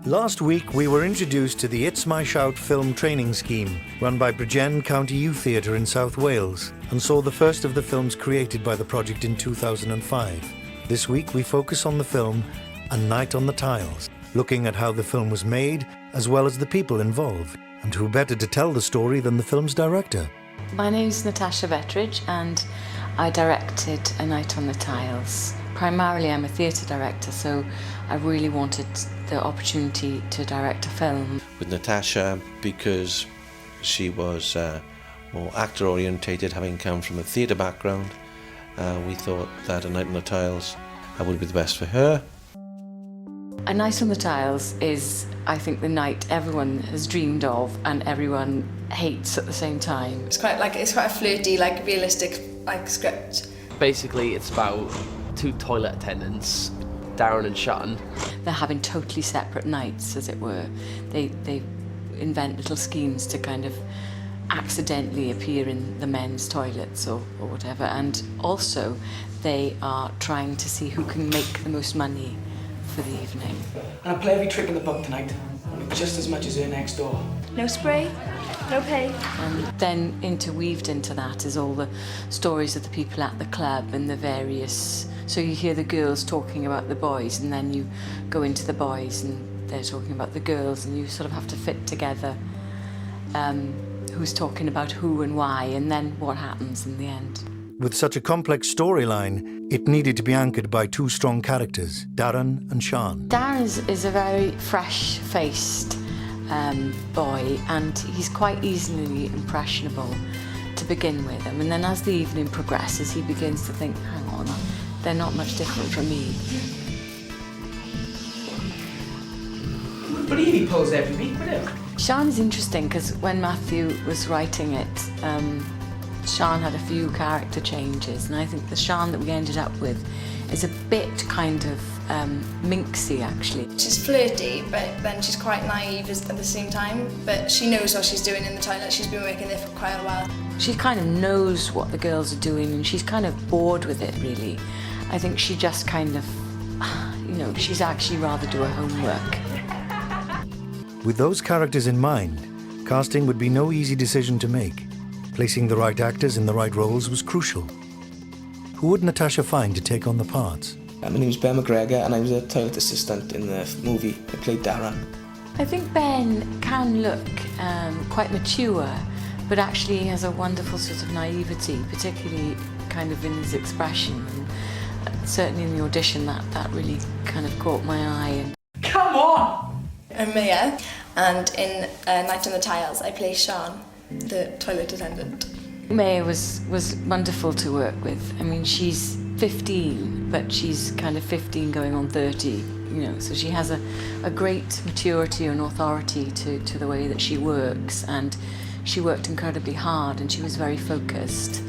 Last week, we were introduced to the It's My Shout film training scheme run by Bridgend County Youth Theatre in South Wales and saw the first of the films created by the project in 2005. This week, we focus on the film A Night on the Tiles, looking at how the film was made as well as the people involved. And who better to tell the story than the film's director? My name's Natasha Betteridge and I directed A Night on the Tiles. Primarily I'm a theatre director, so I really wanted the opportunity to direct a film. With Natasha, because she was more actor orientated, having come from a theatre background, we thought that A Night on the Tiles would be the best for her. A Night on the Tiles is, I think, the night everyone has dreamed of and everyone hates at the same time. It's quite a flirty, realistic script. Basically, it's about two toilet attendants, Darren and Sean. They're having totally separate nights, as it were. They invent little schemes to kind of accidentally appear in the men's toilets or whatever, and also they are trying to see who can make the most money for the evening. And I play every trick in the book tonight, just as much as her next door. No spray, no pay. And then interweaved into that is all the stories of the people at the club and the various... So you hear the girls talking about the boys, and then you go into the boys and they're talking about the girls, and you sort of have to fit together who's talking about who and why, and then what happens in the end. With such a complex storyline, it needed to be anchored by two strong characters, Darren and Sean. Darren is a very fresh-faced boy, and he's quite easily impressionable to begin with. And then as the evening progresses, he begins to think, hang on, they're not much different from me. But he pulls every week, wouldn't he? Sean is interesting because when Matthew was writing it, Sean had a few character changes, and I think the Sean that we ended up with is a bit kind of minxy, actually. She's flirty, but then she's quite naive at the same time, but she knows what she's doing in the toilet. She's been working there for quite a while. She kind of knows what the girls are doing, and she's kind of bored with it, really. I think she just kind of, she's actually rather do her homework. With those characters in mind, casting would be no easy decision to make. Placing the right actors in the right roles was crucial. Who would Natasha find to take on the parts? My name is Ben McGregor, and I was a toilet assistant in the movie. I played Darren. I think Ben can look quite mature, but actually he has a wonderful sort of naivety, particularly kind of in his expression. And certainly in the audition, that really kind of caught my eye. Come on! I'm Mia, and in Night on the Tiles, I play Sean, the toilet attendant. Maya was wonderful to work with. I mean, she's 15, but she's kind of 15 going on 30, so she has a great maturity and authority to the way that she works, and she worked incredibly hard and she was very focused.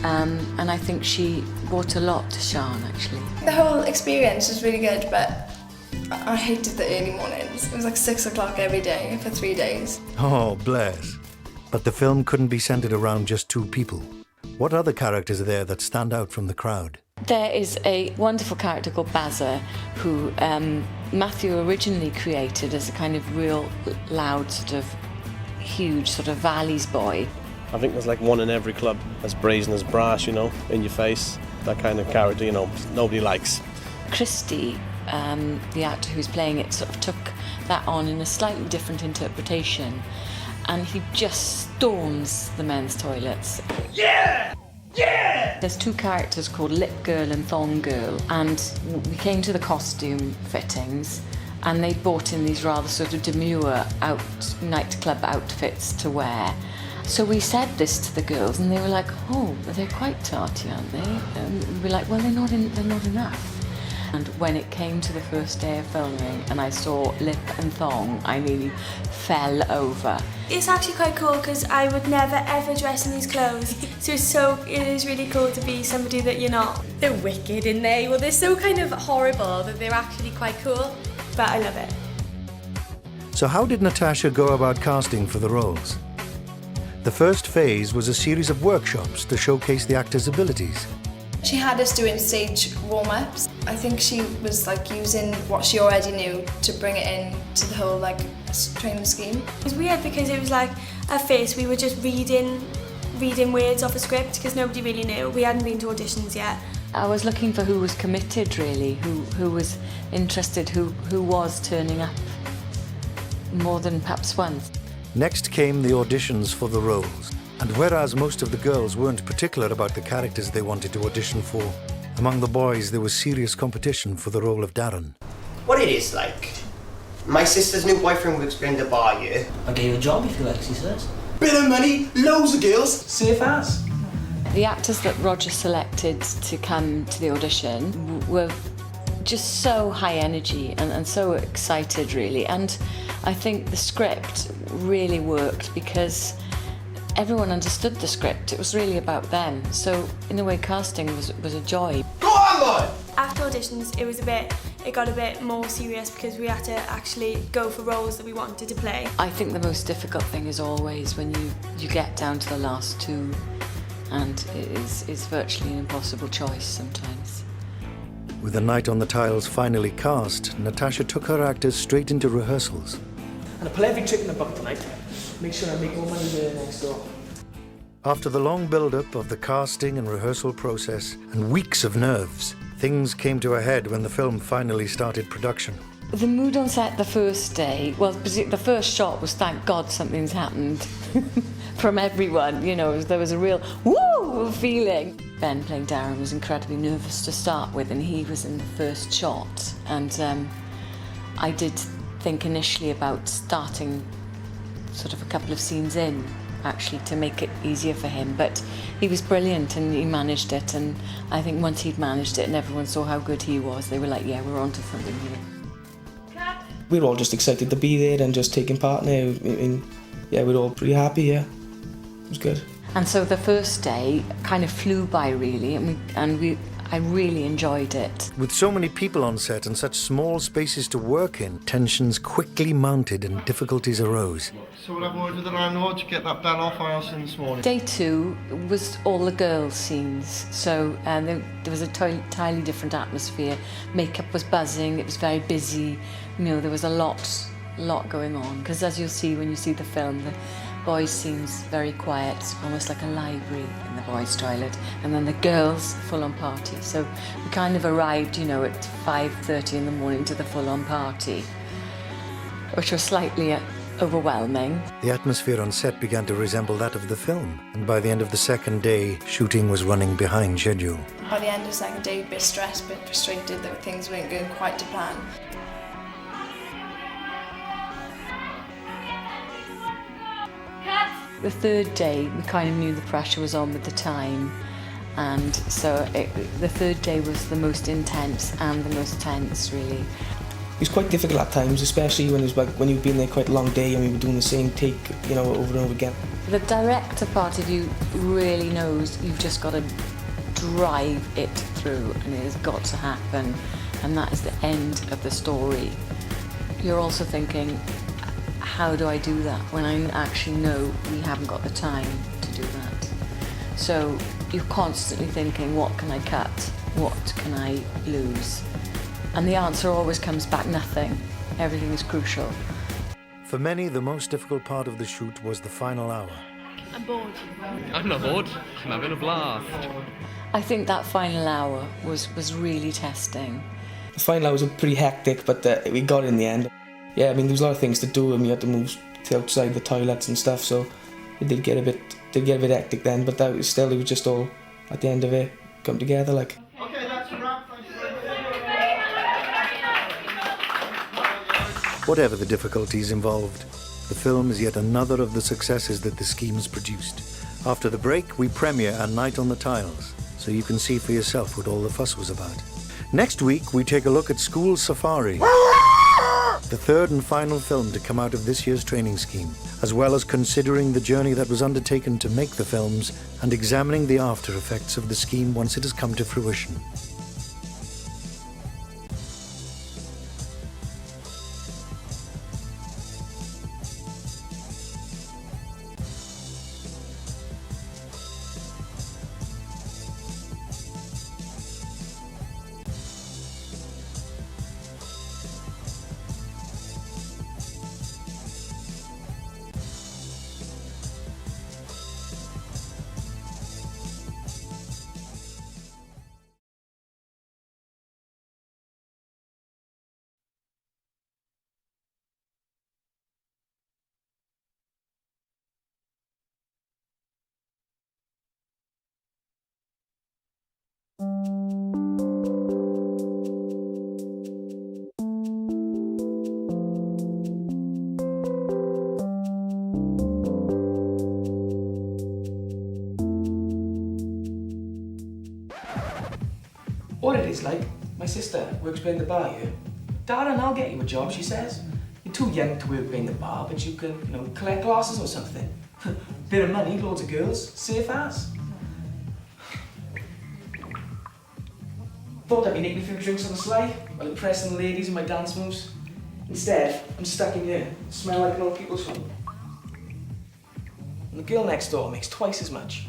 And I think she brought a lot to Sean, actually. The whole experience was really good, but I hated the early mornings. It was 6 o'clock every day for 3 days. Oh, bless. But the film couldn't be centered around just two people. What other characters are there that stand out from the crowd? There is a wonderful character called Bazza, who Matthew originally created as a kind of real loud, sort of huge sort of valleys boy. I think there's one in every club, as brazen as brass, in your face. That kind of character, nobody likes. Christy, the actor who's playing it, sort of took that on in a slightly different interpretation, and he just storms the men's toilets. Yeah! Yeah! There's two characters called Lip Girl and Thong Girl, and we came to the costume fittings, and they brought in these rather sort of demure nightclub outfits to wear. So we said this to the girls, and they were like, oh, they're quite tarty, aren't they? And we were like, well, they're not enough. And when it came to the first day of filming and I saw Lip and Thong, I nearly fell over. It's actually quite cool because I would never ever dress in these clothes. So it is really cool to be somebody that you're not. They're wicked in there. Well, they're so kind of horrible that they're actually quite cool, but I love it. So how did Natasha go about casting for the roles? The first phase was a series of workshops to showcase the actors' abilities. She had us doing stage warm-ups. I think she was like using what she already knew to bring it in to the whole like training scheme. It was weird because it was like at first we were just reading words off a script because nobody really knew. We hadn't been to auditions yet. I was looking for who was committed really, who was interested, who was turning up more than perhaps once. Next came the auditions for the roles. And whereas most of the girls weren't particular about the characters they wanted to audition for, among the boys there was serious competition for the role of Darren. What it is like? My sister's new boyfriend works behind the bar here. I gave you a job if you like, she says. Bit of money, loads of girls, safe as. The actors that Roger selected to come to the audition were just so high energy and so excited really, and I think the script really worked because everyone understood the script. It was really about them. So in a way, casting was a joy. Go on, boy! After auditions, it got a bit more serious because we had to actually go for roles that we wanted to play. I think the most difficult thing is always when you get down to the last two, and it is virtually an impossible choice sometimes. With the Night on the Tiles finally cast, Natasha took her actors straight into rehearsals. And I play every trick in the book tonight. Make sure I make more money there next door. After the long build-up of the casting and rehearsal process and weeks of nerves, things came to a head when the film finally started production. The mood on set the first day, well, the first shot was thank God something's happened from everyone. You know, there was a real woo feeling. Ben playing Darren was incredibly nervous to start with, and he was in the first shot. And I did think initially about starting sort of a couple of scenes in, actually, to make it easier for him. But he was brilliant and he managed it, and I think once he'd managed it and everyone saw how good he was, they were like, yeah, we're onto something here. We were all just excited to be there and just taking part now. I mean, yeah, we were all pretty happy, yeah. It was good. And so the first day kind of flew by really, I really enjoyed it. With so many people on set and such small spaces to work in, tensions quickly mounted and difficulties arose. So we'll have a word with the landlord to get that bell off our house in this morning. Day two was all the girls' scenes, so there was a entirely different atmosphere. Makeup was buzzing, it was very busy, you know, there was a lot going on. Because as you'll see when you see the film, the boys' scene's very quiet, almost like a library in the boys' toilet, and then the girls' full-on party. So we kind of arrived, you know, at 5:30 in the morning to the full-on party, which was slightly overwhelming. The atmosphere on set began to resemble that of the film, and by the end of the second day, shooting was running behind schedule. By the end of the second day, a bit stressed, a bit frustrated that things weren't going quite to plan. The third day, we kind of knew the pressure was on with the time, and so the third day was the most intense and the most tense, really. It was quite difficult at times, especially when it was like when you've been there quite a long day and we were doing the same take, you know, over and over again. The director part of you really knows you've just got to drive it through, and it has got to happen, and that is the end of the story. You're also thinking, how do I do that when I actually know we haven't got the time to do that? So you're constantly thinking, what can I cut? What can I lose? And the answer always comes back, nothing. Everything is crucial. For many, the most difficult part of the shoot was the final hour. I'm bored. I'm not bored. I'm having a blast. I think that final hour was really testing. The final hours were pretty hectic, but we got it in the end. Yeah, I mean, there was a lot of things to do, and we had to move to outside the toilets and stuff, so it did get a bit hectic then, but it was just all, at the end of it, come together, like. Okay, that's a wrap. Whatever the difficulties involved, the film is yet another of the successes that the scheme's produced. After the break, we premiere A Night on the Tiles, so you can see for yourself what all the fuss was about. Next week, we take a look at School Safari, the third and final film to come out of this year's training scheme, as well as considering the journey that was undertaken to make the films and examining the after effects of the scheme once it has come to fruition. is, like, my sister works behind the bar here. Darren, I'll get you a job, she says. You're too young to work behind the bar, but you can, you know, collect glasses or something. Bit of money, loads of girls, safe as. Thought I'd be nicking a few drinks on the sly while impressing the ladies with my dance moves. Instead, I'm stuck in here, smell like an old people's home. And the girl next door makes twice as much.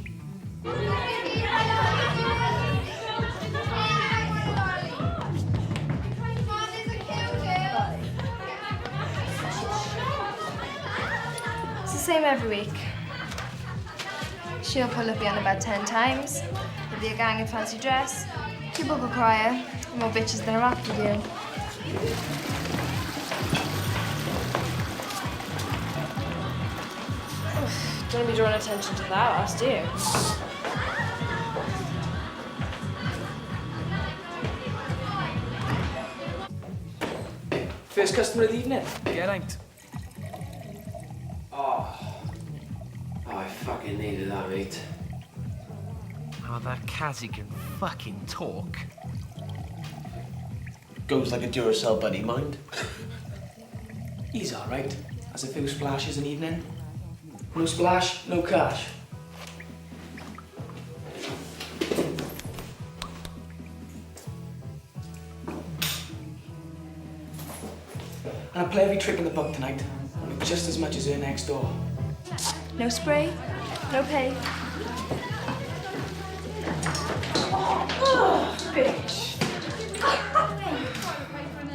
It's the same every week. She'll pull up behind the bed 10 times. There'll be a gang in fancy dress. You book a crier, more bitches than are after you. Don't be drawing attention to that, us, do you? First customer of the evening. Get out. Oh, I fucking needed that, mate. Oh, that Kazzy can fucking talk. Goes like a Duracell buddy, mind? He's all right. Has a few splashes an evening. No splash, no cash. And I play every trick in the book tonight. I make just as much as her next door. No spray, no pay. Oh, bitch.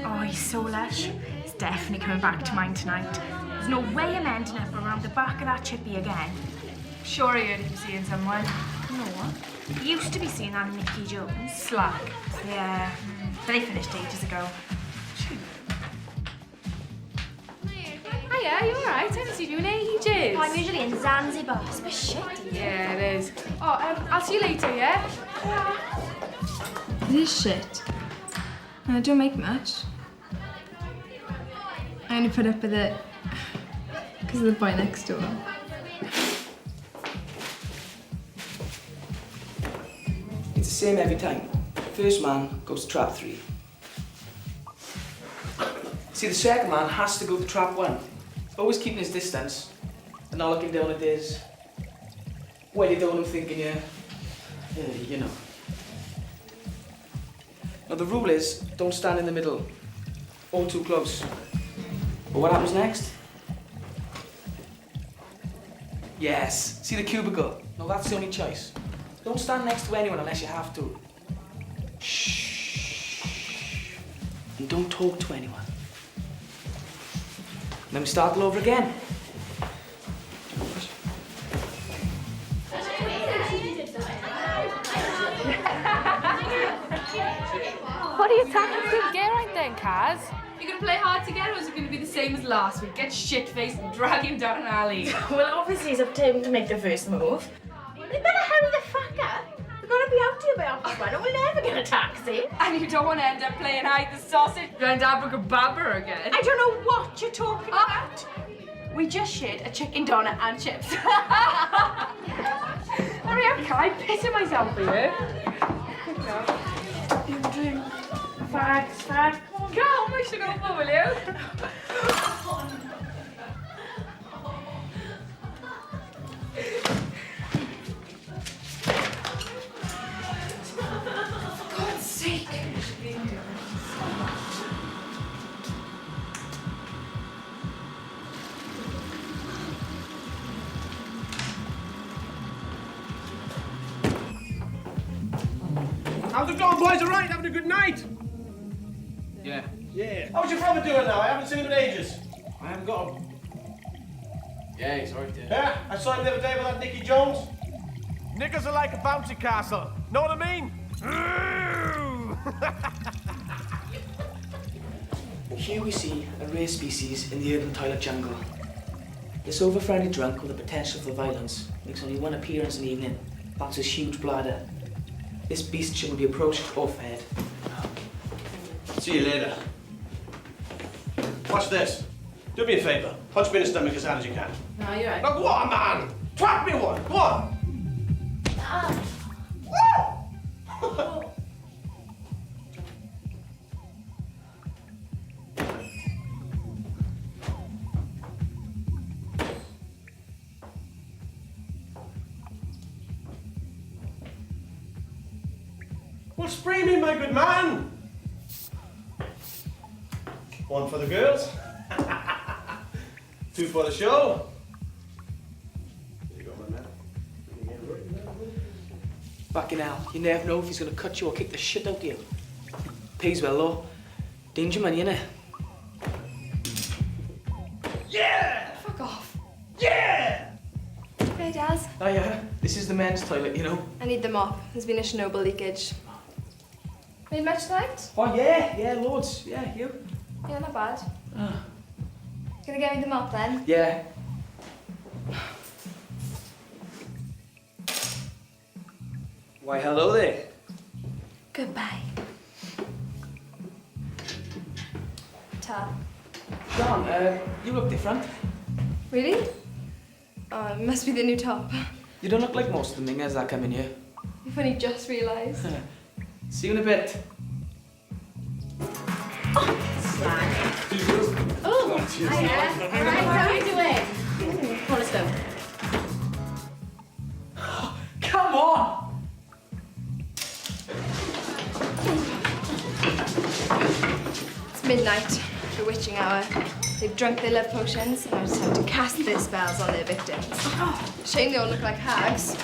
Oh, he's so lush. He's definitely coming back to mine tonight. There's no way I'm ending up around the back of that chippy again. Sure, I heard he was seeing someone. No. He used to be seeing that Nicky Jones. Slack. Yeah, but they finished ages ago. Hiya, you alright? I haven't seen you in ages. I'm usually in Zanzibar. It's a bit shit. Yeah, it is. Oh, I'll see you later, yeah? It is shit. And I don't make much. I only put up with it because of the boy next door. It's the same every time. First man goes to trap 3. See, the second man has to go to trap 1. Always keeping his distance and not looking down at his. Well, you don't know, thinking, you know. Now, the rule is don't stand in the middle or too close. But what happens next? Yes, see the cubicle? No, that's the only choice. Don't stand next to anyone unless you have to. Shh. And don't talk to anyone. And then we start all over again. What are you talking to? Get right then, Kaz. You gonna play hard to get, or is it gonna be the same as last week? Get shit-faced and drag him down an alley. Well, obviously it's up to him to make the first move. They better hurry the fuck up. We're gonna be out here by half 1 and we'll never get a taxi. And you don't want to end up playing hide the sausage and abracadabra again. I don't know what you're talking about. We just shared a chicken donut and chips. Hurry up, Kai. I'm pissing myself for you. Drink. Fags. Come on, we should go for, will you? For God's sake. How's it going, boys? All right? Having a good night? Yeah. Yeah. How's your brother doing now? I haven't seen him in ages. I haven't got him. Yeah, he's alright, yeah. Yeah? I saw him the other day with that Nicky Jones. Niggers are like a bouncy castle. Know what I mean? Here we see a rare species in the urban toilet jungle. This over-friendly drunk with a potential for violence makes only one appearance in the evening. That's his huge bladder. This beast shouldn't be approached or fed. See you later. Watch this. Do me a favour. Punch me in the stomach as hard as you can. No, you're right. Now go on, man! Twat me one! Go on! Well, spray me, my good man. One for the girls. 2 for the show. There you go, my man. Fucking hell, you never know if he's gonna cut you or kick the shit out of you. Pays well though. Danger money, innit? Yeah! Fuck off. Yeah! Hey, Daz. Oh yeah, this is the men's toilet, you know. I need the mop. There's been a Chernobyl leakage. Made much tonight? Oh yeah, loads. Yeah, you? Yeah, not bad. Gonna get me the mop then? Yeah. Why, hello there. Goodbye. Ta. John, you look different. Really? Oh, it must be the new top. You don't look like most of the mingers that come in here. You've only just realised. See you in a bit. Oh, hiya. Alright, how are you doing? Come on, let's go. Come on! It's midnight, the witching hour. They've drunk their love potions and I just have to cast their spells on their victims. Shame they all look like hags.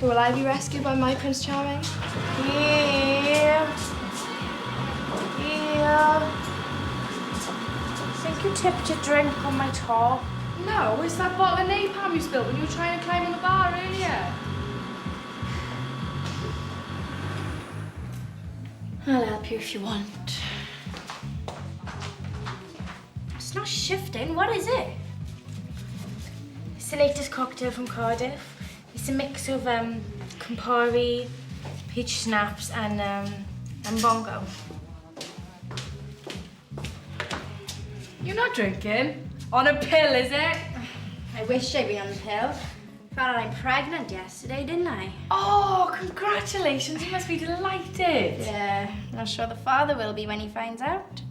Will I be rescued by my Prince Charming? Yeah. Think you tipped your drink on my top? No, it's that bottle of napalm you spilled when you were trying to climb on the bar earlier. I'll help you if you want. It's not shifting. What is it? It's the latest cocktail from Cardiff. It's a mix of Campari, peach schnapps, and bongo. You're not drinking? On a pill, is it? I wish I'd been on the pill. Found out I'm pregnant yesterday, didn't I? Oh, congratulations. You must be delighted. Yeah, not sure the father will be when he finds out.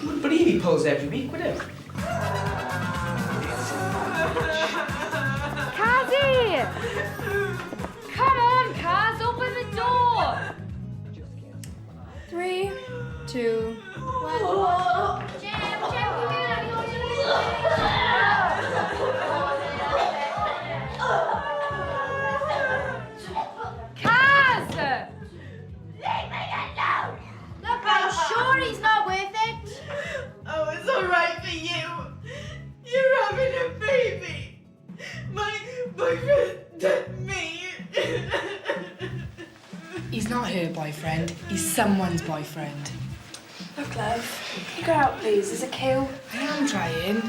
Wouldn't believe he pulls every week, would it? Kazzy! Come on, Kaz, open the door! 3, 2, 1. Kaz! Leave me alone! Look, I'm sure he's not worth it. Oh, it's all right for you. You're having a baby. My boyfriend did me. He's not her boyfriend, he's someone's boyfriend. Look, love, can you go out, please? There's a queue. I am trying.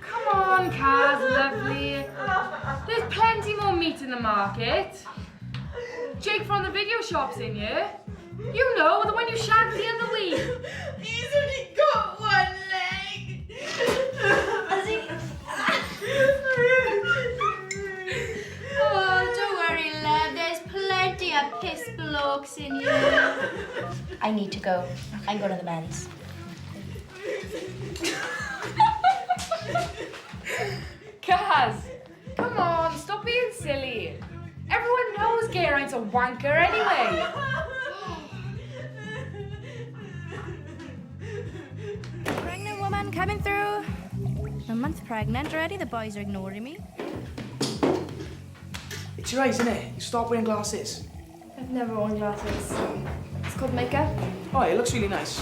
Come on, Kaz, lovely. There's plenty more meat in the market. Jake from the video shop's in here. You know, the one you shagged the other week. He's only got one leg. Has he? Oh, don't worry, love. There's plenty of piss blokes in here. I need to go. I'm going to the men's. Kaz, come on, stop being silly. Everyone knows Geraint's a wanker anyway. Pregnant woman coming through. A month pregnant already. The boys are ignoring me. It's your eyes, isn't it? You stop wearing glasses. I've never worn glasses. It's called makeup. Oh, it looks really nice.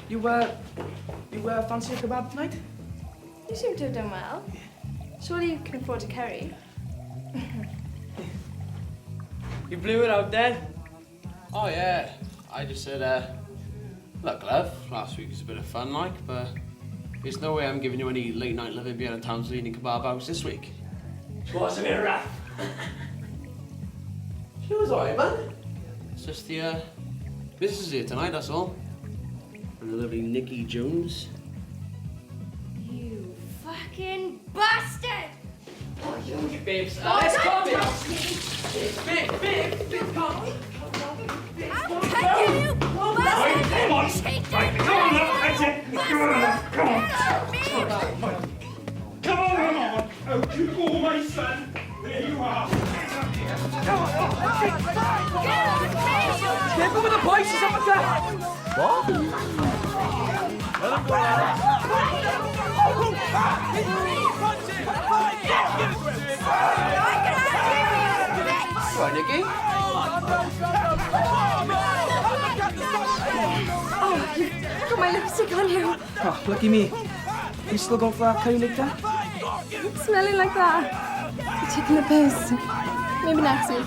You fancy a kebab tonight? You seem to have done well. Surely you can afford to carry. You blew it out then? Oh yeah, I just said, look love, last week was a bit of fun like, but there's no way I'm giving you any late night living behind a town's leading kebab house this week. She was a bit rough. She was alright, man. It's just the, business is here tonight, that's all. the lovely Nikki Jones. You fucking bastard! Oh, you babes. Let's go, babes. Babe, come. I'll take you, bastard! Come on! That's it! Come on! Out you go, my son! There you are! Get over the boys, is up with that! What? Let him go out! Right, Nikki? Oh, you've got my lipstick on you. Oh, lucky me. You still go for that kind like that? Smelling like that. You're taking the piss. Maybe next week.